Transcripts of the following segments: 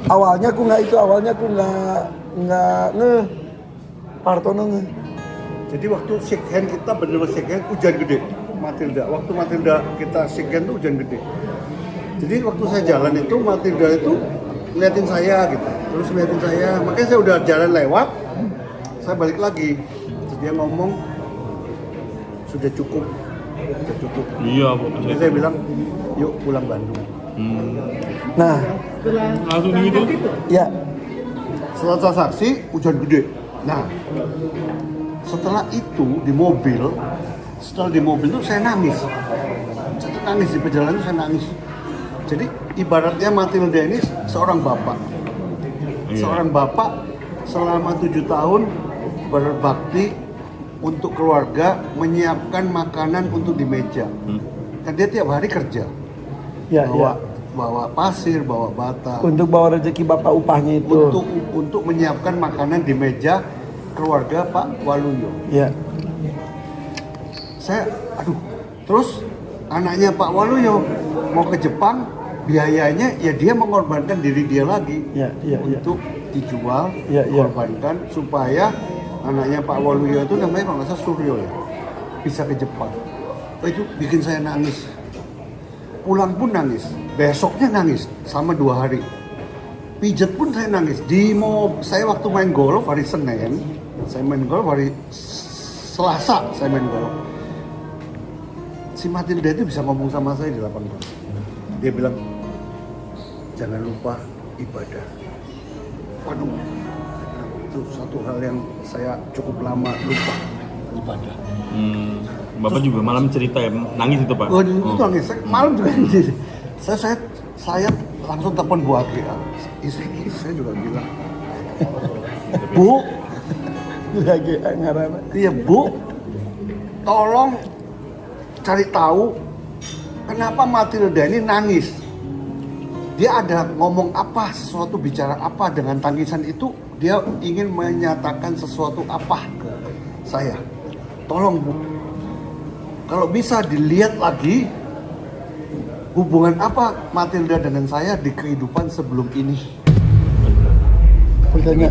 Awalnya aku nggak Partono nge. Jadi waktu shake hand kita bener-bener shake hand hujan gede. Matilda, waktu Matilda kita shake hand tuh hujan gede. Jadi waktu saya jalan itu Matilda itu ngeliatin saya gitu, terus ngeliatin saya, makanya saya udah jalan lewat, saya balik lagi, terus dia ngomong sudah cukup. Iya, Jadi saya bilang yuk pulang Bandung. Nah, langsung gitu. ya Setelah saksi hujan gede. Nah, setelah itu di mobil tuh saya nangis. Saya nangis di perjalanan saya nangis. Jadi ibaratnya Matilda ini seorang bapak. Seorang bapak selama 7 tahun berbakti untuk keluarga, menyiapkan makanan untuk di meja. Kan dia tiap hari kerja. ya Bawa pasir, bawa bata. untuk bawa rezeki bapak upahnya itu. Untuk menyiapkan makanan di meja keluarga Pak Waluyo. Ya. Saya, terus anaknya Pak Waluyo mau ke Jepang, biayanya ya dia mengorbankan diri dia lagi untuk dijual, korbankan supaya anaknya Pak Waluyo itu namanya kalau nggak salah Suryo ya, bisa ke Jepang. Itu bikin saya nangis. Pulang pun nangis, besoknya nangis sama 2 hari. Pijet pun saya nangis. Saya waktu main golf hari Senin, saya main golf hari Selasa saya main golf. Si Matilda itu bisa ngomong sama saya di lapangan. Dia bilang, jangan lupa ibadah. Waduh, itu satu hal yang saya cukup lama lupa, ibadah. Bapak juga malam cerita ya, nangis itu Pak? Itu nangis, malam juga nangis. Saya langsung telepon Bu Agri. Istri saya juga bilang, Bu, Lagi ngarana. iya Bu, tolong cari tahu kenapa Matilda ini nangis. Dia ada ngomong apa, sesuatu bicara apa dengan tangisan itu, dia ingin menyatakan sesuatu apa ke saya. Tolong Bu, kalau bisa dilihat lagi hubungan apa Matilda dengan saya di kehidupan sebelum ini. Bertanya.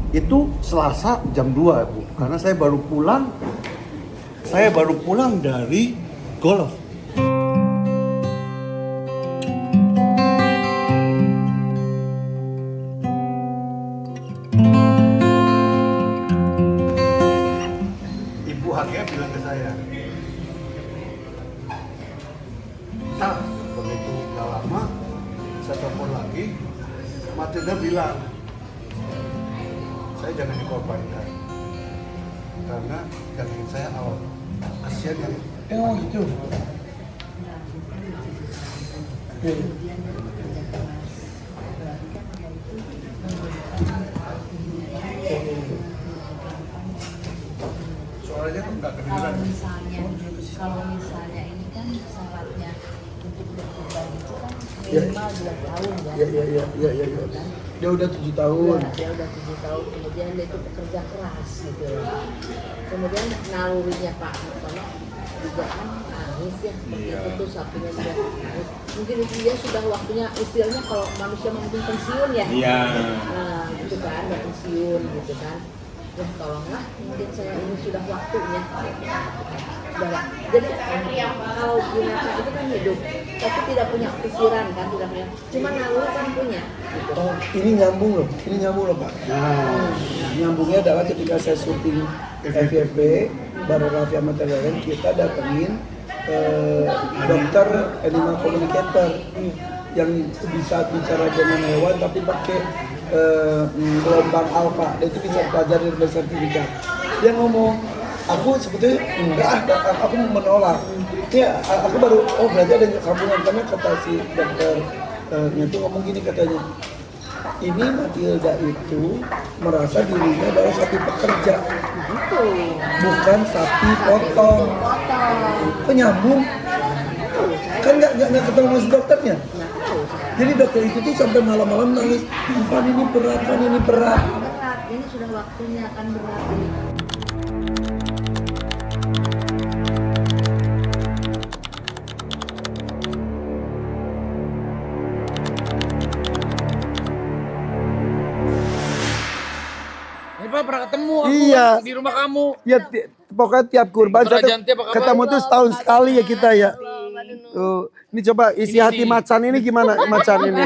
Itu Selasa jam 2 Bu, karena saya baru pulang dari golf. Ibu Hagia bilang ke saya, "Tak, begitu gak lama, saya telepon lagi, Matilda bilang, saya jangan dikorbankan, karena yang ingin saya awal, kasihan yang Gitu. Ya. suaranya kok nggak kedengeran." Kalau misalnya ini kan syaratnya untuk berkorban itu kan Ya. minimal 2 tahun ya. Ya. Dia udah 7 tahun. Dia udah 7 tahun, kemudian dia itu pekerja keras gitu loh. Kemudian nalurinya Pak Hartono juga kan nangis ya, seperti itu sapinya sudah nangis. Mungkin itu dia sudah waktunya, istilahnya kalau manusia mungkin pensiun ya. Iya. Nah, gitu kan, udah pensiun gitu kan. Ya tolonglah, mungkin saya ini sudah waktunya. Sudah. Jadi kalau binatang itu kan hidup, tapi tidak punya pikiran kan, tidak punya. Cuma naluri kan punya. Gitu. Oh, ini nyambung loh Pak. Nah, nyambungnya adalah ketika saya syuting FYP bareng Raffi sama Teleren, kita datengin dokter animal communicator yang bisa bicara dengan hewan tapi pakai gelombang alfa. Dia itu bisa pelajari dan bersertifikat. Dia ngomong, aku sebetulnya enggak, aku menolak. Ya, aku baru, berarti ada sambungan, karena kata si dokter itu ngomong gini katanya, ini Matilda itu merasa dirinya adalah sapi pekerja, Gitu. bukan sapi potong. Kok nyambung? Kan nggak ketemu sama si dokternya. Nggak tahu saya. Jadi dokter itu tuh sampai malam-malam nangis, Van ini berat. Berat, ini sudah waktunya akan berat ini. Iya. di rumah kamu. Ya pokoknya tiap kurban Dokter satu Rajanti, apa kabar? ketemu tuh setahun sekali ya kita ya. Tuh, ini coba isi hati Macan ini gimana Macan ini?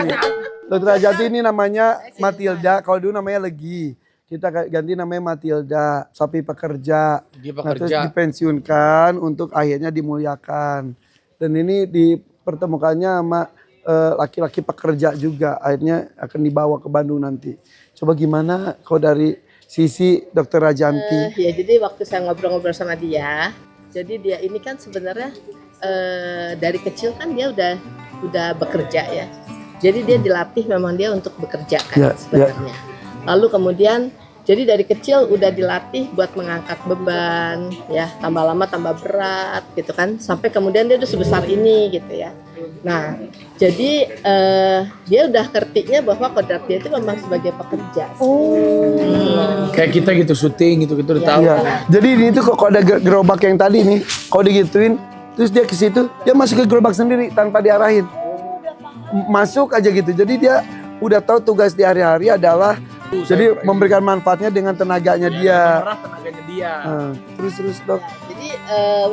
Dokter Rajanti ini namanya Matilda, kalau dulu namanya Legi. Kita ganti namanya Matilda, sapi pekerja. Dia Nah, terus pekerja. dipensiunkan untuk akhirnya dimuliakan. Dan ini dipertemukannya sama laki-laki pekerja juga. Akhirnya akan dibawa ke Bandung nanti. Coba gimana kalau dari sisi Dokter Rajanti? Ya jadi waktu saya ngobrol-ngobrol sama dia, jadi dia ini kan sebenarnya dari kecil kan dia udah bekerja ya. Jadi dia dilatih memang dia untuk bekerja kan Ya, sebenarnya. Lalu kemudian jadi dari kecil udah dilatih buat mengangkat beban ya, tambah lama tambah berat gitu kan, sampai kemudian dia udah sebesar ini gitu ya. Nah jadi dia udah ngertinya bahwa kodrat dia itu memang sebagai pekerja. Kayak kita gitu syuting gitu udah tahu. Iya. Jadi ini tuh kok ada gerobak yang tadi nih, kalau digituin, terus dia ke situ, dia masuk ke gerobak sendiri tanpa diarahin. Masuk aja gitu. Jadi dia udah tahu tugas di hari-hari adalah jadi memberikan manfaatnya dengan tenaganya dia. Tenaganya dia. Terus dok. Jadi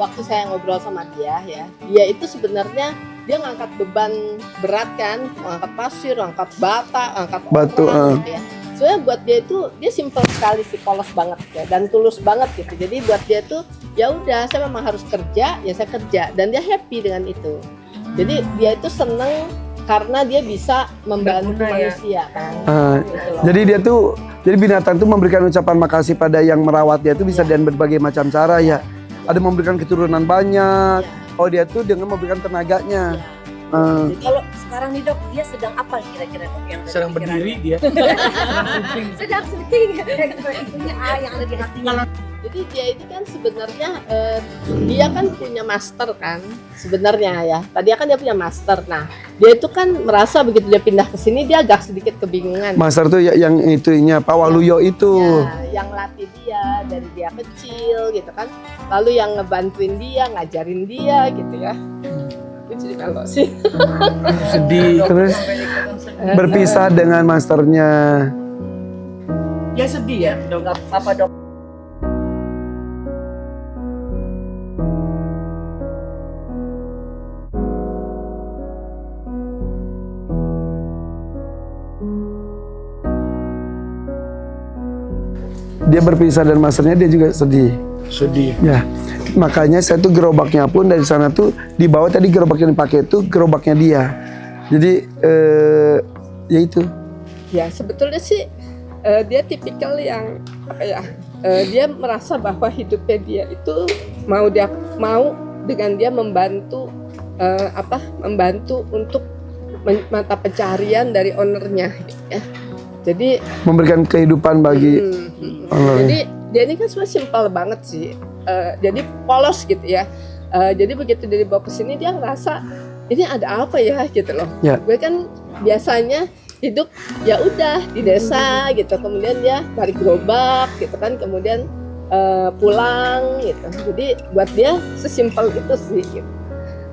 waktu saya ngobrol sama dia ya, dia itu sebenarnya dia ngangkat beban berat kan, ngangkat pasir, ngangkat bata, ngangkat Batu, orang gitu ya. Soalnya buat dia itu dia simpel sekali sih, polos banget ya, dan tulus banget gitu. Jadi buat dia tuh ya udah saya memang harus kerja, ya saya kerja, dan dia happy dengan itu. Jadi dia itu seneng karena dia bisa membantu manusia kan. Gitu loh. Jadi dia tuh, jadi binatang tuh memberikan ucapan makasih pada yang merawat dia tuh bisa dengan berbagai macam cara ya. Ada memberikan keturunan banyak. Oh dia tuh dengan memberikan tenaganya. Kalau sekarang nih dok, dia sedang apa kira-kira dok yang ada Sedang di pikiran? berdiri dia. Sedang syuting. Itunya yang ada di hatinya. Jadi dia ini kan sebenarnya dia kan punya master kan sebenarnya ya. Tadi kan dia punya master. Nah dia itu kan merasa begitu dia pindah ke sini dia agak sedikit kebingungan. Master tuh yang itunya Pak Waluyo itu. Ya, yang latih dia dari dia kecil gitu kan. Lalu yang ngebantuin dia, ngajarin dia gitu ya. Gue jadi melo sih. Sedih. Terus berpisah dengan masternya. Dia sedih ya dok, apa dok? Dia berpisah dan masternya dia juga sedih. Sedih. Ya, makanya saya tuh gerobaknya pun dari sana tuh dibawa tadi gerobak yang dipakai itu gerobaknya dia. Jadi ya itu. Ya sebetulnya sih dia tipikal yang apa ya? Dia merasa bahwa hidupnya dia itu mau dengan dia membantu membantu untuk mata pencarian dari ownernya ya. Jadi Memberikan kehidupan bagi jadi dia ini kan sebenarnya simpel banget sih. Jadi polos gitu ya. Jadi begitu dia dibawa ke sini dia ngerasa ini ada apa ya gitu loh. Ya. Gue kan biasanya hidup ya udah di desa gitu. Kemudian dia tarik gerobak gitu kan. Kemudian pulang gitu. Jadi buat dia sesimpel itu sih. Gitu.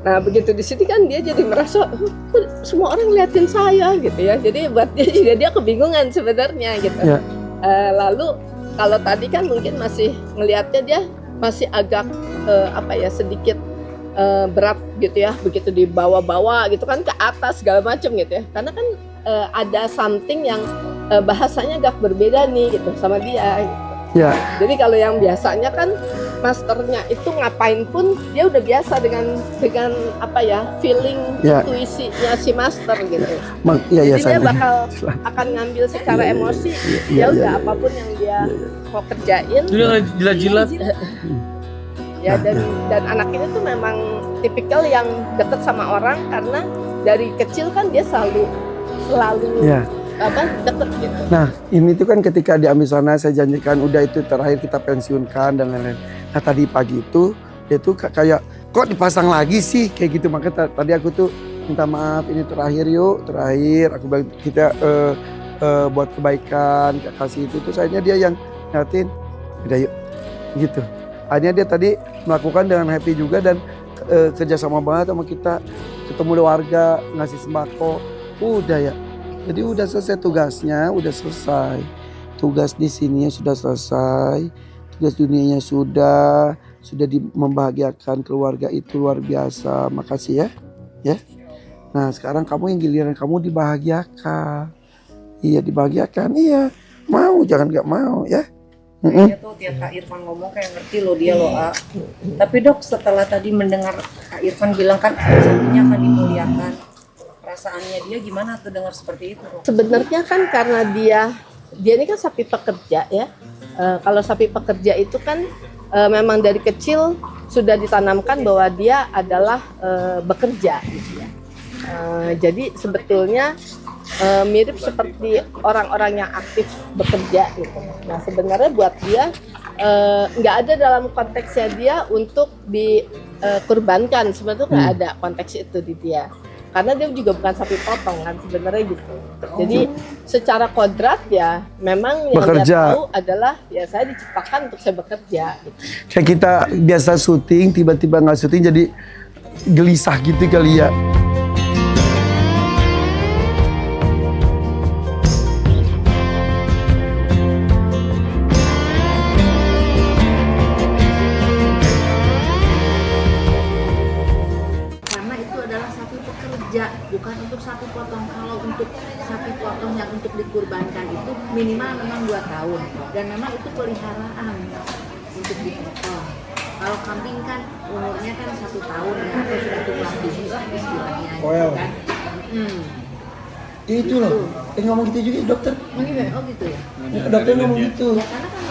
Nah begitu di sini kan dia jadi merasa kok semua orang liatin saya gitu ya. Jadi buat dia juga dia kebingungan sebenarnya gitu. Ya. Lalu kalau tadi kan mungkin masih ngelihatnya dia masih agak sedikit berat gitu ya. Begitu dibawa-bawa gitu kan ke atas segala macam gitu ya. Karena kan ada something yang bahasanya agak berbeda nih gitu sama dia. Gitu. ya. Jadi kalau yang biasanya kan masternya itu ngapain pun dia udah biasa dengan feeling Ya. intuisinya si master gitu. Ya Jadi dia saya. bakal akan ngambil secara emosi Iya, ya udah apapun yang dia mau kerjain Dia jilat-jilat. ya dan anak ini tuh memang tipikal yang deket sama orang karena dari kecil kan dia selalu Ya. deket gitu. Nah, ini tuh kan ketika diambil sana saya janjikan udah itu terakhir kita pensiunkan dan lain-lain. Nah, tadi pagi itu dia tuh kayak kok dipasang lagi sih kayak gitu. Makanya tadi aku tuh minta maaf ini terakhir yuk, terakhir aku bilang kita buat kebaikan kasih itu terus akhirnya dia yang ngatin udah yuk gitu. Akhirnya dia tadi melakukan dengan happy juga dan kerjasama banget sama kita, ketemu warga ngasih sembako udah ya. Jadi udah selesai tugasnya, udah selesai. Tugas di sini sudah selesai. tugas dunianya sudah membahagiakan keluarga itu luar biasa. Makasih ya. Nah sekarang kamu yang giliran kamu dibahagiakan. Iya dibahagiakan, iya. Mau jangan nggak mau ya. Dia tuh tiap Kak Irfan ngomong kayak ngerti loh dia loh, A. Tapi dok, setelah tadi mendengar Kak Irfan bilang kan sapinya akan dimuliakan, perasaannya dia gimana tuh dengar seperti itu, dok? Sebenarnya kan karena dia ini kan sapi pekerja ya. Kalau sapi pekerja itu kan memang dari kecil sudah ditanamkan bahwa dia adalah bekerja gitu ya. Jadi sebetulnya mirip seperti orang-orang yang aktif bekerja gitu. Nah sebenarnya buat dia nggak ada dalam konteksnya dia untuk dikurbankan, sebenarnya nggak ada konteks itu di dia. Karena dia juga bukan sapi potong kan sebenarnya gitu. Jadi secara kodrat ya memang yang Bekerja. dia tahu adalah ya saya diciptakan untuk saya bekerja. Gitu. Kayak kita biasa syuting, tiba-tiba nggak syuting jadi gelisah gitu kali ya. Karena itu adalah sapi pekerja, bukan untuk sapi potong. Kalau untuk sapi potong yang untuk dikurbankan itu minimal memang 2 tahun, dan memang itu peliharaan untuk dipotong. Kalau kambing kan umurnya kan 1 tahun ya, atau sudah tua tinggi lah istilahnya, Well. kan? Itu loh, ngomong gitu juga dokter. Oh gitu ya. Dokter ngomong gitu. Ya karena kan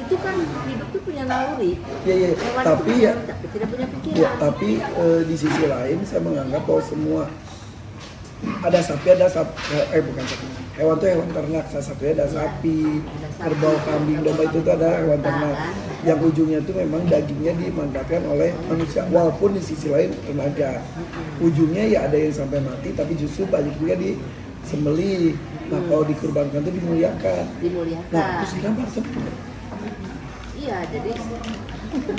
itu kan hidup itu punya naluri. Iya. Hewan Tapi itu ya, punya, tapi tidak punya pikiran. ya tapi di sisi lain saya menganggap bahwa semua ada sapi, bukan sapi. Hewan itu hewan ternak, salah satunya ada sapi, kerbau, kambing, domba itu tuh ada hewan ternak. Yang ujungnya itu memang dagingnya dimanfaatkan oleh manusia, walaupun di sisi lain tenaga. Ujungnya ya ada yang sampai mati, tapi justru banyak juga disembelih. Nah kalau dikurbankan itu dimuliakan. Dimuliakan. Nah terus kenapa tuh? Iya, jadi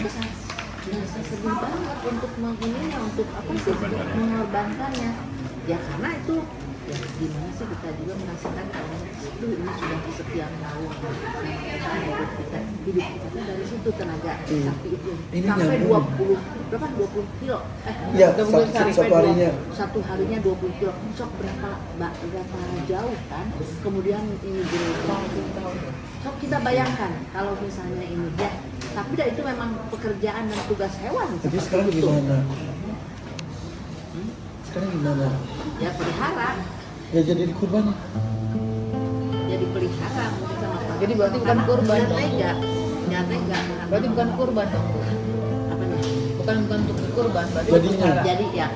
bisa sedih banget untuk mengininya, untuk apa sih, untuk mengorbankannya. Ya karena itu, ya gimana sih kita juga merasakan kalau itu ini sudah sekian tahun. Hidup kita tuh dari situ tenaga sapi itu. Ini Sampai nyambung. 20 kilo. Ya, satu harinya. Satu harinya 20 kilo. Sok berapa jauh kan? Kemudian ini sok kita bayangkan kalau misalnya ini ya, tapi itu memang pekerjaan dan tugas hewan. Tapi seperti sekarang itu. gimana? Sekarang gimana? Ya pelihara, Ya jadi dikurban. jadi pelihara mungkin sama Pak. Jadi berarti bukan kurban Nggak dong? tega, nggak tega. Berarti bukan kurban dong? Apanya? Bukan untuk kurban, berarti Jadinya. pelihara. Jadi ya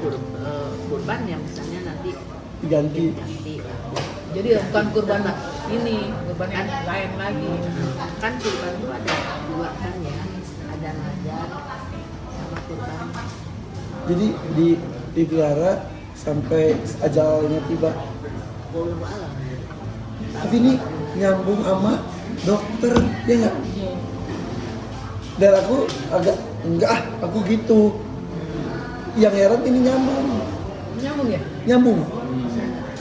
kurban ya misalnya nanti Diganti. ganti. Jadi bukan kurban ini, kurban yang lain lagi. Kan kurban itu ada 2 kan ya, ada nazar sama kurban. Jadi dipelihara sampai ajalnya tiba. Wallahu a'lam. Tapi ini nyambung sama dokter, ya nggak? Dan aku agak aku gitu. Yang heran ini Nyambung ya? nyambung.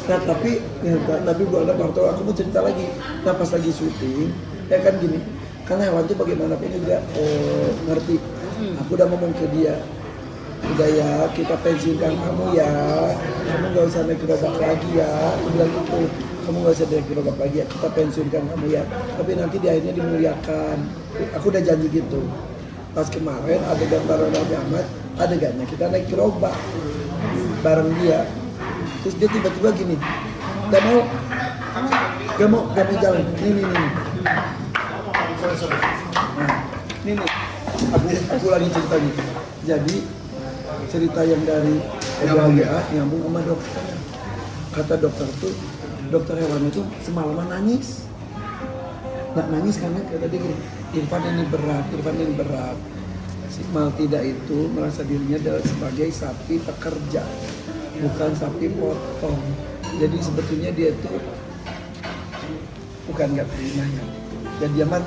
Nah tapi Bu Ana Bartol, aku mau cerita lagi. Nah pas lagi syuting, ya kan gini, karena hewan itu bagaimanapun juga ngerti. Aku udah ngomong ke dia, udah ya kita pensiunkan kamu ya, kamu gak usah naik gerobak lagi ya. Aku bilang gitu, kamu gak usah naik gerobak lagi ya, kita pensiunkan kamu ya. Tapi nanti di akhirnya dimuliakan. Aku udah janji gitu. Pas kemarin adegan bareng Raffi Ahmad, adegannya kita naik gerobak bareng dia. Terus dia tiba-tiba gini, gak mau jalan. Nih. Nah, nih. Aku lagi cerita nih. Jadi cerita yang dari LBHGA nyambung sama dokter. Kata dokter tuh, dokter hewan itu semalaman nangis. Nggak nangis karena kata dia gini, Irfan ini berat. Si Maltida itu merasa dirinya adalah sebagai sapi pekerja, bukan sapi potong. Jadi sebetulnya dia itu bukan nggak terimanya. Dan dia mah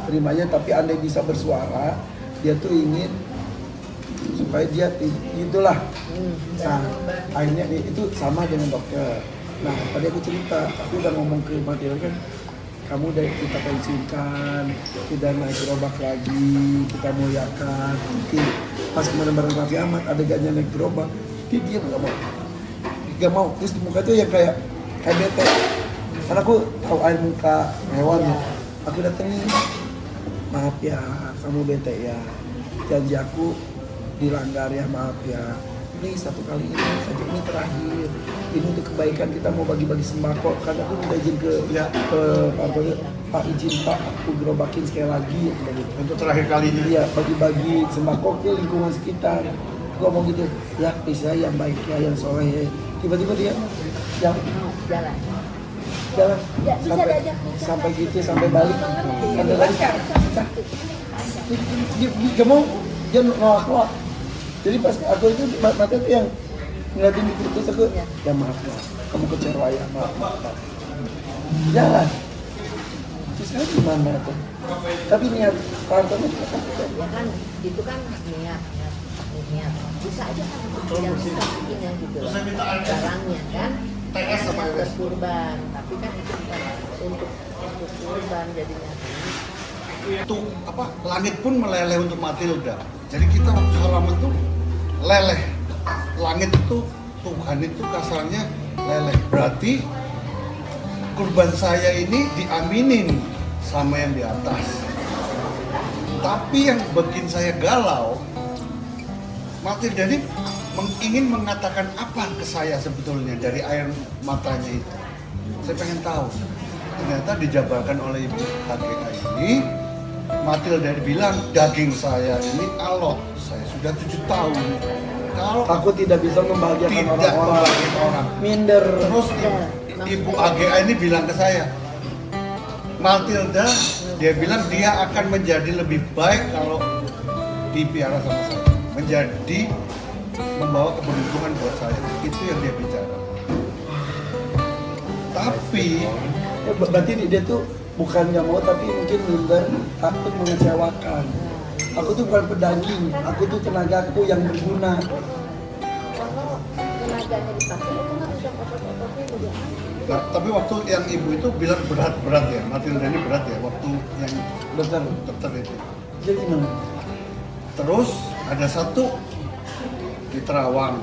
terimanya, tapi andai bisa bersuara, dia tuh ingin supaya dia itulah. Nah, akhirnya itu sama dengan dokter. Nah, tadi aku cerita, aku udah ngomong ke Mateo kan, kamu udah kita pensiunkan, kita naik gerobak lagi, kita muliakan. Nanti pas kemarin bareng Raffi Ahmad adegannya naik gerobak, dia diam nggak mau. Terus di muka tuh yang kayak bete. Karena aku tahu air muka hewannya. Aku datengin, maaf ya, kamu bete ya. Janji aku dilanggar ya, maaf ya. Ini satu kali ini saja, ini terakhir. Ini untuk kebaikan, kita mau bagi-bagi sembako. Karena aku minta izin ke Pak izin Pak, aku gerobakin sekali lagi. Untuk terakhir kalinya. Iya, bagi-bagi sembako ke lingkungan sekitar. Aku ngomong gitu, ya bisa yang baik ya, yang soleh ya. Tiba-tiba dia jalan. jalan Ya, bisa sampai diajak nikah. sampai gitu sampai balik. Ada lagi dia mau dia nolak. Jadi pas aku itu mata tuh yang ngeliatin di terus aku, ya maaf kamu kecewa ya, maaf. Jalan. Terus kan gimana tuh? Tapi niat partnernya juga kan. Ya kan, itu kan niat. Bisa aja kan yang mungkin yang gitu loh. Barangnya kan berkurban, tapi kan itu bukan untuk kurban jadinya. Itu apa? Langit pun meleleh untuk Matilda. Jadi kita waktu salaman tuh leleh. Langit itu Tuhan itu kasarnya leleh. Berarti kurban saya ini diaminin sama yang di atas. Tapi yang bikin saya galau, Matilda ini ingin mengatakan apa ke saya sebetulnya dari air matanya itu. Saya pengen tahu. Ternyata dijabarkan oleh Ibu HGA ini, Matilda bilang daging saya ini alot. Saya sudah 7 tahun. Kalau Aku tidak bisa membahagiakan tidak orang-orang. membagikan orang. Minder. Terus Ibu HGA ini bilang ke saya, Matilda, dia bilang dia akan menjadi lebih baik kalau dipiara sama saya. Menjadi membawa keberuntungan buat saya. Itu yang dia bicara. Tapi Berarti dia tuh bukan nggak mau tapi mungkin minder, takut mengecewakan. Aku tuh bukan pedaging, aku tuh tenagaku yang berguna. Kalau tenaganya dipakai itu kan udah otot-ototnya udah. nah, tapi waktu yang ibu itu bilang berat ya, Matilda ini berat ya, waktu yang dokter itu. Jadi gimana? Terus ada satu di Terawang.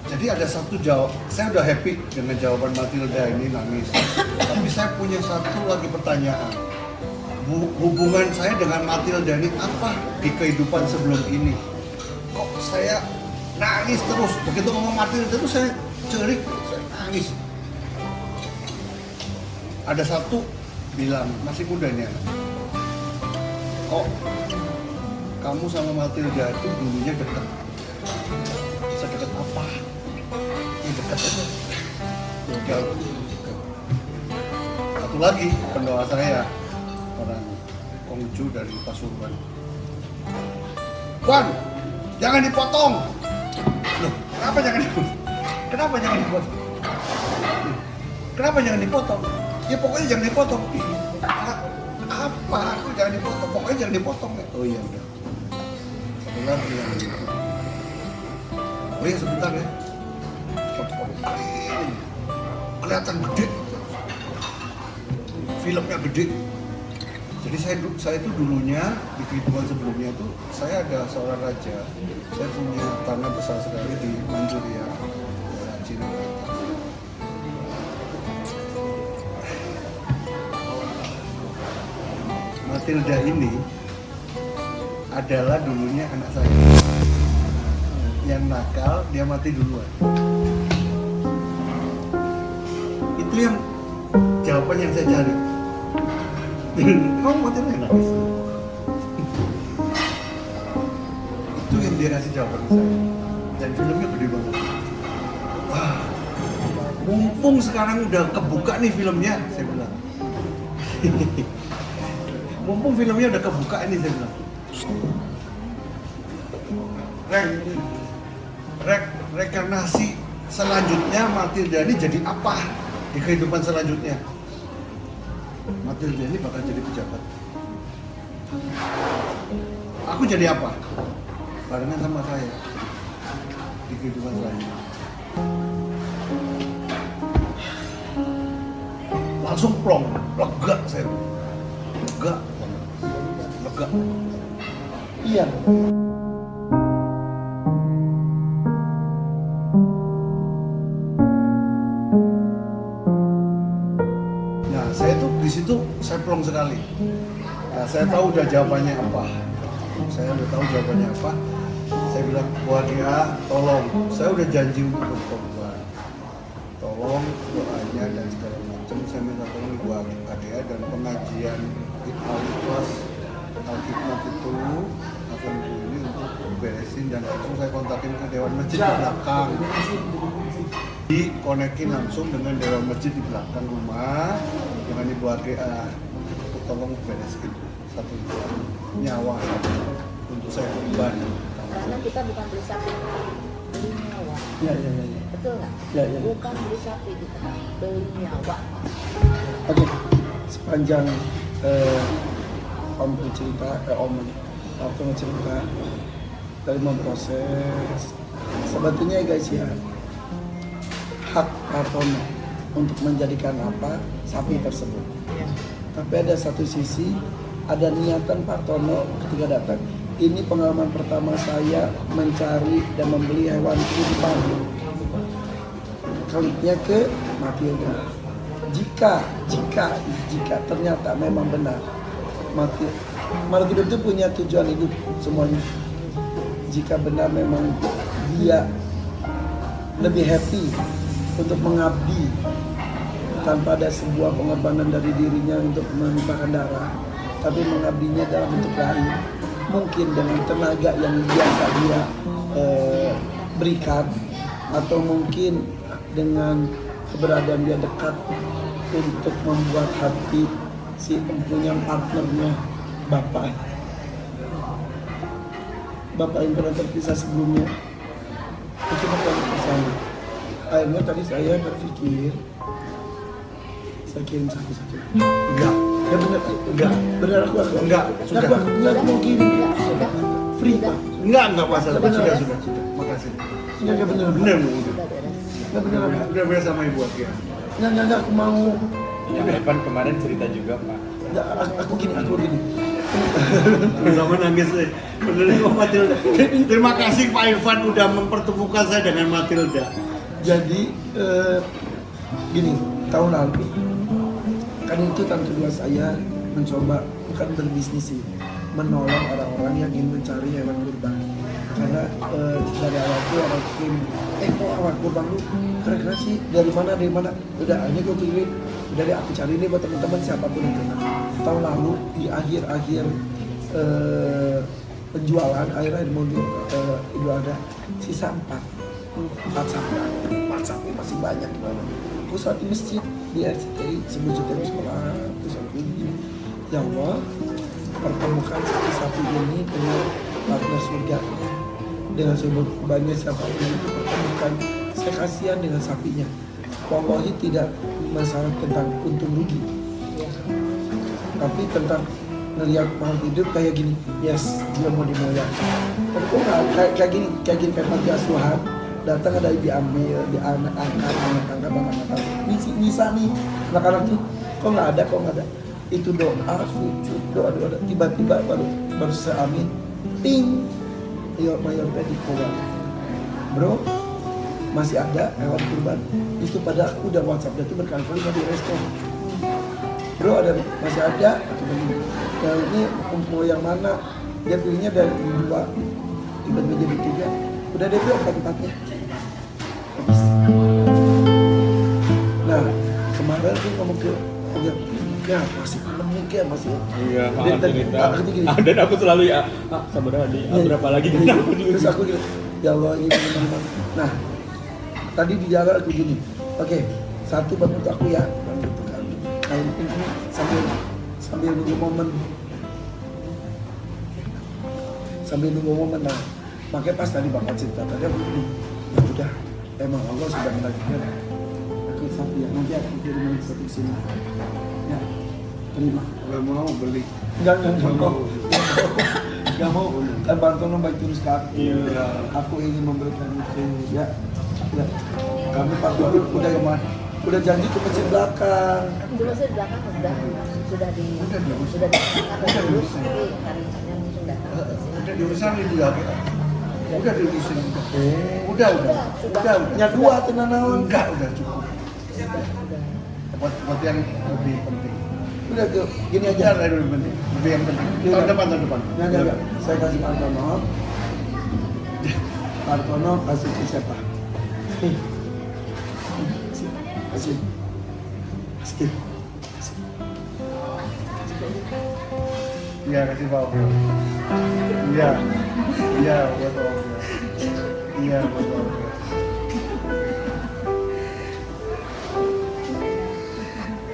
Jadi ada satu jawab, saya udah happy dengan jawaban Matilda ini, nangis. Tapi saya punya satu lagi pertanyaan. Hubungan saya dengan Matilda ini apa di kehidupan sebelum ini? Kok saya nangis terus? Begitu ngomong Matilda itu saya cerik, saya nangis. Ada satu bilang, masih muda nih anak. Kok kamu sama Matilda itu dulunya dekat? Sedekat apa? Ya dekat aja. Jauh. Satu lagi pendoa saya, orang Kongju dari Pasuruan. Wan, jangan dipotong. Loh, kenapa jangan dipotong? Kenapa jangan dipotong? Kenapa jangan dipotong? Ya pokoknya jangan dipotong. Apa? Aku jangan dipotong. Pokoknya jangan dipotong. Oh iya udah. Satu lagi yang oh iya sebentar ya. Kelihatan gede. Filmnya gede. Jadi saya itu dulunya di kehidupan sebelumnya itu saya ada seorang raja. Saya punya tanah besar sekali di Manchuria, daerah Cina. Matilda ini adalah dulunya anak saya. Yang nakal, dia mati duluan. Itu yang jawaban yang saya cari. Kamu mati yang nangis. Itu yang dia kasih jawaban ke saya. Dan filmnya gede banget. Wah, mumpung sekarang udah kebuka nih filmnya, saya bilang. Mumpung filmnya udah kebuka ini, saya bilang. Rekarnasi selanjutnya Matilda ini jadi apa di kehidupan selanjutnya? Matilda ini bakal jadi pejabat. Aku jadi apa? Barengan sama saya di kehidupan selanjutnya. langsung plong, lega saya, lega, lega. Iya. Nah, saya tuh di situ saya plong sekali. Nah, saya tahu udah jawabannya apa. Saya udah tahu jawabannya apa. Saya bilang, wah dia, tolong. Saya udah janji untuk berkorban. Tolong doanya dan segala macam. Saya minta tolong Ibu Adea dan pengajian Ikhlas Al-Hikmat itu akan ini untuk beresin dan langsung saya kontakin ke Dewan Masjid di belakang. Dikonekin langsung dengan Dewan Masjid di belakang rumah dengan Ibu Adea. Tolong bereskin satu nyawa untuk saya korban. Karena kita bukan beli sapi, beli nyawa. Iya. Betul nggak? Iya. Bukan beli sapi, kita beli nyawa. Oke, sepanjang Om bercerita, waktu bercerita dari memproses, sebetulnya guys ya, hak Pak Tono untuk menjadikan apa sapi tersebut. Tapi ada satu sisi, ada niatan Pak Tono ketika datang. Ini pengalaman pertama saya mencari dan membeli hewan kurban. Kliknya ke Matilda. Jika ternyata memang benar, makhluk hidup itu punya tujuan hidup semuanya. Jika benar memang dia lebih happy untuk mengabdi tanpa ada sebuah pengorbanan dari dirinya untuk menumpahkan darah, tapi mengabdinya dalam bentuk lain, mungkin dengan tenaga yang biasa dia berikan, atau mungkin dengan keberadaan dia dekat untuk membuat hati si empunya partnernya bapak yang pernah terpisah sebelumnya mungkin akan bersama. Akhirnya tadi saya berpikir saya kirim satu-satu. Enggak, Benar aku enggak, sudah. Aku mau kirim free Pak. Enggak masalah. Sudah. Makasih. Enggak benar. Benar. Enggak benar. Udah biasa sama Ibu Adea. Enggak aku mau. Yang Irfan kemarin cerita juga Pak. Enggak, aku gini. Sama nangis deh. Benerin Om Matilda. Terima kasih Pak Irfan udah mempertemukan saya dengan Matilda. Jadi gini, tahun lalu kan itu tante dua saya mencoba bukan berbisnis sih, menolong orang-orang yang ingin mencari hewan kurban. Karena dari awal itu orang kirim, kok hewan kurban lu keren sih, dari mana? Udah akhirnya gue kirim, dari aku cari ini buat teman-teman siapapun yang kenal. Tahun lalu di akhir penjualan akhir mundur Idul Adha sisa 4 sapi masih banyak gimana. Aku saat di masjid di RCTI sebelum CTI sekolah, terus aku begini, ya Allah pertemukan sapi ini dengan partner surganya, dengan sumber kurbannya siapa yang itu pertemukan. Saya kasihan dengan sapinya. Wallahi tidak masalah tentang untung rugi, tapi tentang ngelihat makhluk hidup kayak gini, yes dia mau dimuliakan. Tapi kok nggak kayak gini kayak panti asuhan, datang ada diambil, di anak-anak bisa nih anak-anak tuh kok nggak ada. Itu doa sujud doa tiba-tiba baru saya amin, ping mayor di pulang. Bro, masih ada hewan kurban itu, pada aku udah WhatsApp dia tuh berkali-kali nggak direspon. Bro, masih ada atau begini. Nah ini mau yang mana? Dia pilihnya dari 2, tiba-tiba jadi 3. Udah DP 4-4-nya. Habis. Nah kemarin tuh ngomong ke ya masih belum nikah masih. Iya, gini. Dan aku selalu ya, sabar aja, berapa lagi dan aku juga. Terus aku gini, ya Allah ini teman-teman. Nah tadi di jalan aku gini, oke, satu bantu aku ya, bantu kan. Nah ini sambil nunggu momen, nah makanya pas tadi bapak cerita tadi aku gini, ya udah emang Allah sudah menakdirkan aku satu ya, nanti aku kirim lagi satu sini ya, terima. Gak mau beli. Enggak mau kan Bartono baik terus ke aku. Aku ingin memberikan itu ya kami Pak Tono Udah janji ke masjid belakang. Cuma saya di belakang sudah terus tapi hari ini langsung datang ke sini. Udah diurusan ibu lagi. Udah diurusin. Udah. Nya dua tenan naon. Enggak, udah cukup. Buat yang lebih penting. Udah ke gini aja. Jangan ada lebih penting. Lebih yang penting. Tahun depan. Enggak. Saya kasih Pak Artono. Pak Artono kasih ke siapa? Kasih. Iya, kasih Pak Oke. Iya, buat Oke. Iya, buat Oke.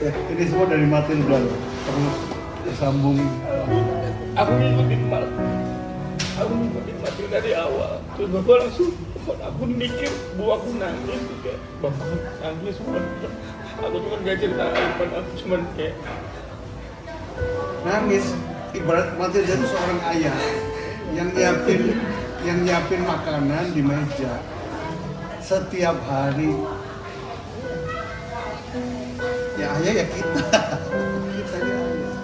Ya. Ini semua dari Matilda loh. Terus disambung. Aku ngikutin Matil dari awal. Terus bapak langsung telepon aku mikir, bu aku nangis kayak bapak nangis semua. Aku cuma gak ceritain, aku cuma kayak Nangis. Ibarat Matilda itu seorang ayah yang nyiapin makanan di meja setiap hari. Ya ayah ya kita. Kita ya ayah.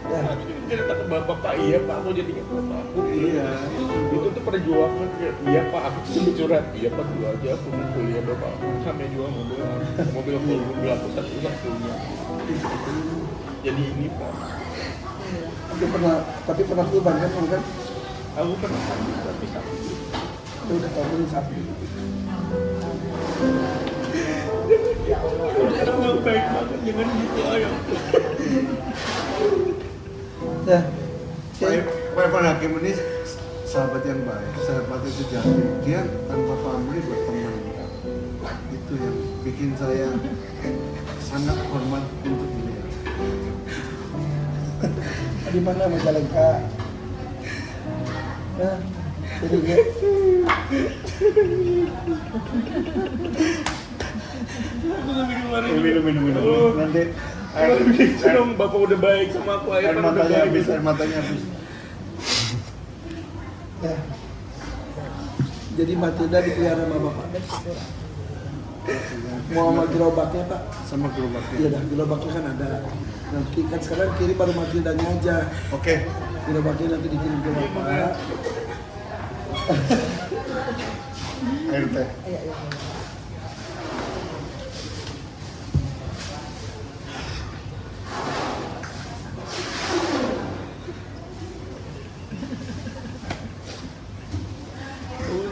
Ya. aku cerita ke bapak, iya pak aku jadi ingat bapak aku. Iya. Itu tuh perjuangan kayak, iya pak aku tuh curhat, iya pak dulu aja aku mau kuliah bapak aku sampai jual mobil aku satu-satunya. Jadi ini pak, Tapi pernah kurban kan, bukan? aku pernah sakit tapi sakit. Lu udah tahu ini sapi. Udah baik banget, jangan gitu ayo. Ya. Pak Irfan Hakim ini sahabat yang baik, sahabat yang sejati. Dia tanpa pamrih berteman. Itu yang bikin saya sangat hormat untuk beliau. Di mana Majalengka? Nah, jadi ya. Minum. Nanti air bapak udah baik sama aku, air matanya habis. Ya. Jadi Matilda dipelihara sama bapak. Mau sama gerobaknya pak? Sama gerobaknya. Iya dah, gerobaknya kan ada. Nanti kan sekarang kiri baru Matildanya aja. Oke. Gerobaknya nanti dikirim ke bapak. Air teh.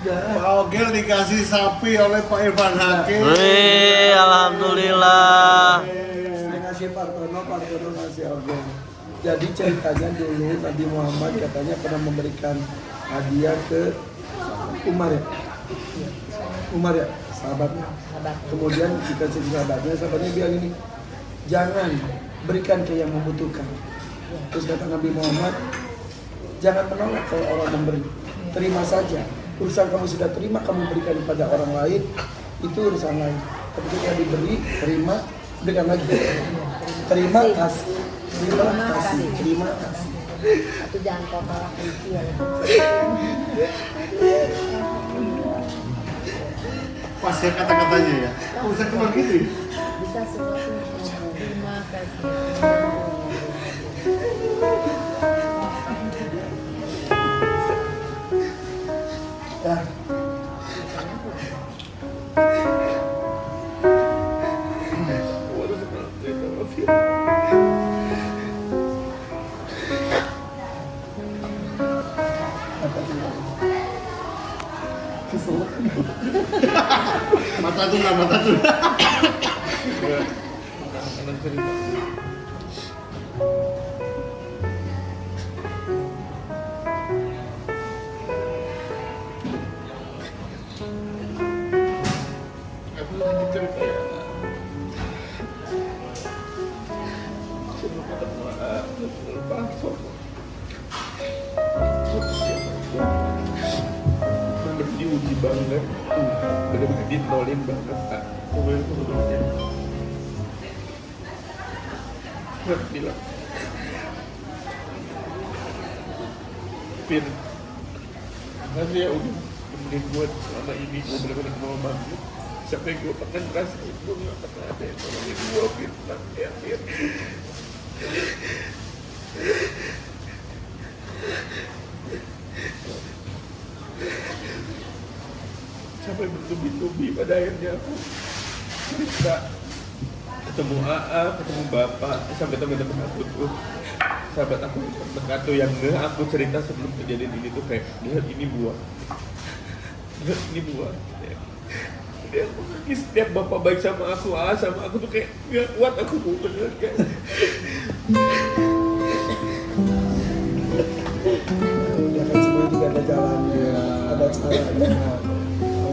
Pak Ogel dikasih sapi oleh Pak Irfan Hakim. Alhamdulillah. Saya ngasih Pak Artono ngasih Ogen. Jadi ceritanya dulu Nabi Muhammad katanya pernah memberikan hadiah ke Umar ya, sahabatnya. Kemudian dikasih ke sahabatnya bilang ini, jangan berikan ke yang membutuhkan. Terus kata Nabi Muhammad, jangan menolak kalau orang memberi, terima saja. Urusan kamu sudah terima, kamu berikan kepada orang lain, itu urusan lain. Tapi ketika diberi, terima, berikan lagi. Terima kasih. Itu jangan kau tolak rezeki ya. Pas ya kata-katanya ya. Bisa keluar gitu ya? Bisa semua terima kasih. Ya. Mata tuh. Makanan cerita. Aku lagi cerita ya. Sebelum ketemu pastor. Bener diuji banget, bener-bener ditolin banget Pak. Bener-bener Gak bilang Pin, makasih ya udah temenin gue selama ini, gue bener-bener mau banget. Sampai gue pernah ngerasa gue nggak pernah ada yang nolongin gue fitnah ya Fir. Sampai bertubi-tubi pada akhirnya aku cerita ketemu AA, ketemu Bapak, sampai teman-teman aku tuh sahabat aku yang terdekat tuh yang aku cerita sebelum kejadian ini tuh kayak lihat ini buah, lihat ini buah. Dia aku nangis setiap Bapak baik sama aku, AA sama aku tuh kayak gak kuat aku bener kayak. Ya kan semua juga ada jalannya, ada caranya.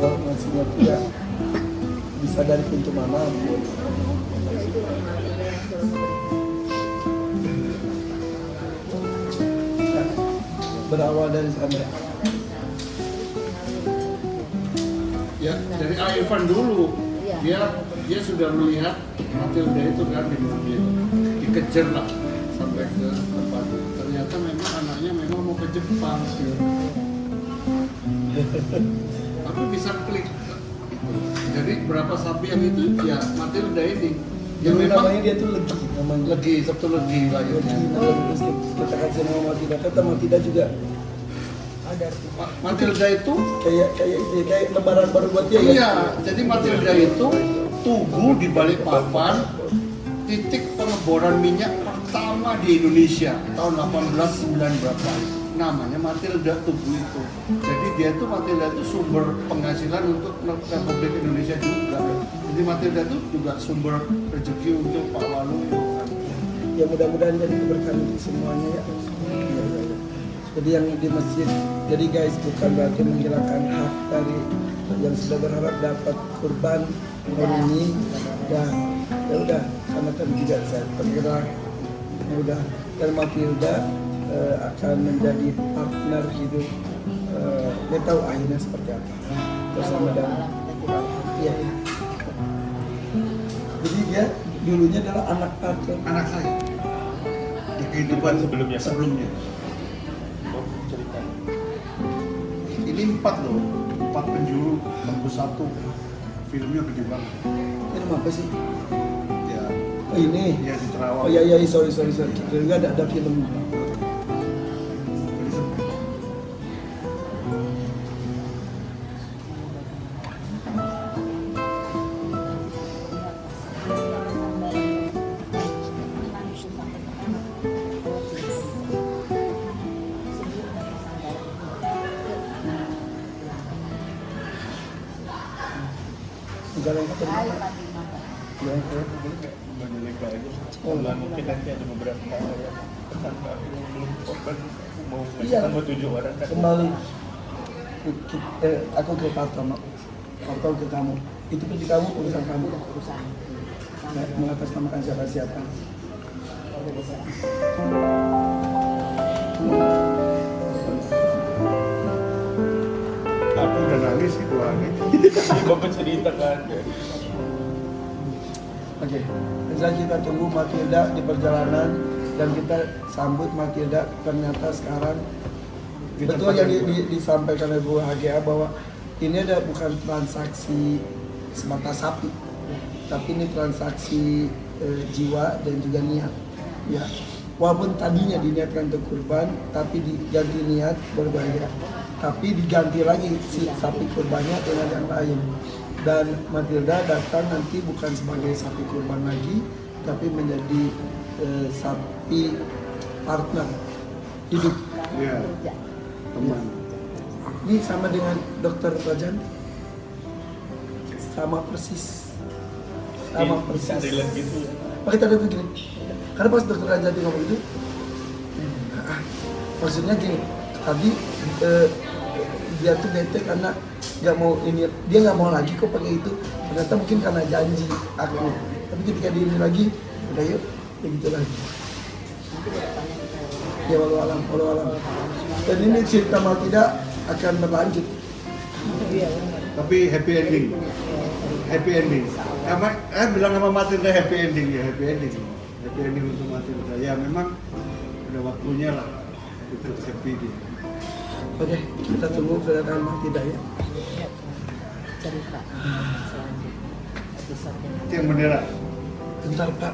Kalau ngasihnya tidak bisa dari pintu manapun. Itu memang ada yang suruh Ya, berawal dari sana. Ya dari Irfan dulu, Iya. dia sudah melihat Matilda itu kan di mobil, dikejar lah sampai ke tempat. Ternyata memang anaknya memang mau ke Jepang, tapi bisa klik. Jadi berapa sapi yang itu ya Matilda ini. Ya Dulu memang namanya dia tuh Legi, namanya. legi, Sabtu legi lah ya. Legi, terus kita kasih nama Matilda, kata Matilda juga ada arti. Matilda itu kayak lebaran baru buat dia ya. iya, jadi Matilda itu tugu di Balikpapan, titik pengeboran minyak pertama di Indonesia tahun 1809 berapa. Namanya Matilda tugu itu. Jadi dia itu Matilda itu sumber penghasilan untuk Republik Indonesia juga. Jadi Matilda itu juga sumber rezeki untuk Pak Waluyo. Ya mudah-mudahan jadi keberkahan untuk semuanya ya. Jadi yang di masjid, jadi guys bukan berarti menghilangkan hak dari yang sudah berharap dapat kurban tahun ini. Dan ya udah, karena tadi juga saya bergerak, ya udah. Dan Matilda akan menjadi partner hidup. Dia tahu akhirnya seperti apa bersama dengan iya. Jadi dia dulunya adalah anak partner. Anak saya di kehidupan Sebelumnya. Mau cerita. Ini 4 loh, 4 penjuru, tembus 1. Filmnya gede banget. Ini apa sih? Ya, Oh ini. ya di Terawang. Oh iya sorry. Kita juga ada film. Jalan ke tempat. Jalan ke Mandalika aja. Setelah mungkin nanti ada beberapa orang tetangga yang belum korban mau Iya. sama 7 orang kan. kembali aku ke Partono, Parto ke kamu. Itu pun di kamu urusan kamu. Nggak mengatasnamakan siapa-siapa. Aku udah nangis itu hari. Bapak cerita kan. Oke, misalnya kita tunggu Matilda di perjalanan dan kita sambut Matilda. Ternyata sekarang betul yang disampaikan oleh Bu HGA bahwa ini ada bukan transaksi semata sapi, tapi ini transaksi jiwa dan juga niat. Ya, walaupun tadinya diniatkan untuk kurban, tapi diganti niat berbeda. Tapi diganti lagi si sapi kurbannya dengan yang lain. Dan Matilda datang nanti bukan sebagai sapi kurban lagi, tapi menjadi sapi partner hidup. Iya, teman. Ini sama dengan Dokter Rajan, sama persis, Relate gitu. Pakai tanda begini, karena pas Dokter Rajan ngomong itu, maksudnya gini, tadi dia tuh bete karena nggak mau ini, dia nggak mau lagi kok pakai itu. Ternyata mungkin karena janji aku, tapi ketika dia ini lagi, udah yuk, begitu lagi. Ya walau alam. Dan ini cerita Matilda akan berlanjut. Tapi happy ending. Happy ending. Bilang sama Matilda happy ending ya, happy ending. Happy ending untuk Matilda. Ya memang udah waktunya lah untuk happy dia. Oke, kita tunggu kedatangan Matilda ya. cerita selanjutnya. besarnya. Tiang bendera. Bentar Pak.